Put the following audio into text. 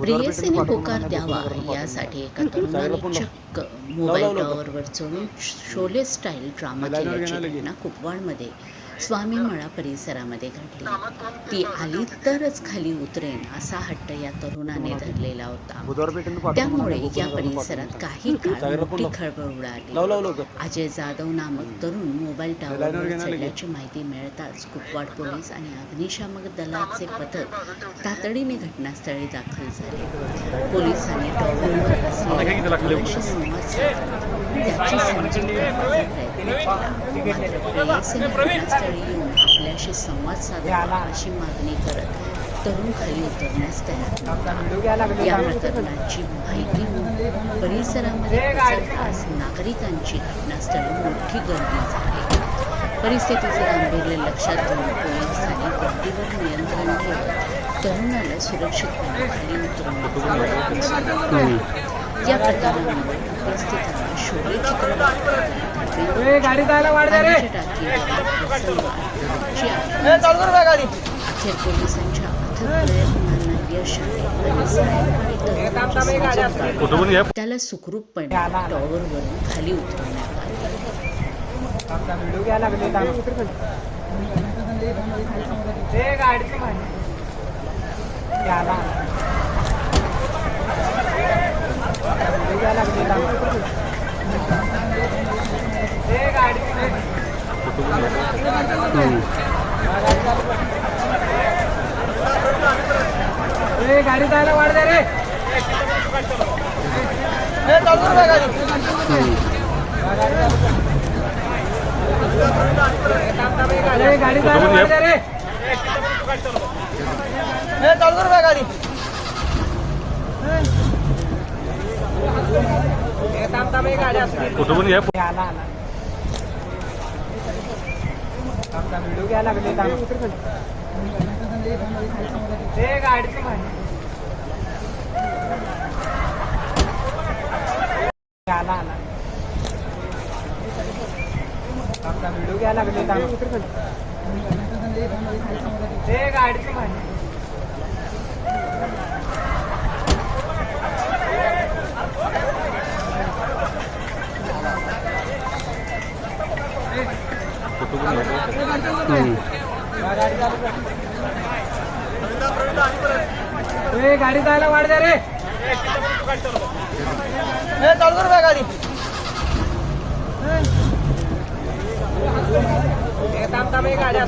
प्रेयसीने होकार द्यावा यासाठी एका तरुणाने चक्क मोबाईल टॉवरवर चढून शोले स्टाईल ड्रामा केल्याची घटना कुपवाडमध्ये स्वामी मळा परिसरामध्ये घडली. ती आली तरच खाली उतरेन असा हट्ट या तरुणाने धरलेला होता. त्यामुळे या परिसरात काही काळ मोठी खळबळ उडाली. अजय जाधव नामक तरुण मोबाईल टॉवरवर चढल्याची माहिती मिळताच कुपवाड पोलीस आणि अग्निशामक दलाचे पथक तातडीने घटनास्थळी दाखल झाले. पोलिसांनी टॉवरवर असलेल्या मुलाशी संवाद साधला. त्याची समजूत काढण्याचा प्रयत्न केला. मात्र प्रेयसीने घटनास्थळी येऊन आपल्याशी संवाद साधावा अशी मागणी करत तरुण खाली उतरण्यास तयार नव्हता. या प्रकरणाची माहिती परिसरामध्ये पसरताच नागरिकांची घटनास्थळी मोठी गर्दी झाली. परिस्थितीचे गांभीर्य लक्षात घेऊन पोलिसांनी गर्दीवर नियंत्रण ठेवत तरुणाला सुरक्षितपणे खाली उतरवण्याचा प्रयत्न केला. या प्रकारामुळे उपस्थितांना शोले चित्रपट टाकी अखेर पोलिसांच्या अथक प्रयत्नांना यश आले. त्याला सुखरूपपणे टॉवरवरून खाली उतरवण्यात आले. गाडी जायला वाढ दे रे. गाडी जायला वाढ दे रे. चालू कर गाडी. व्हिडिओ घ्यायला लागले गाडीची माहिती व्हिडिओ घ्यायला लागले गाडीची माहिती गाडी जायला वाढ दे रे. चालू कर गाडी. गाडी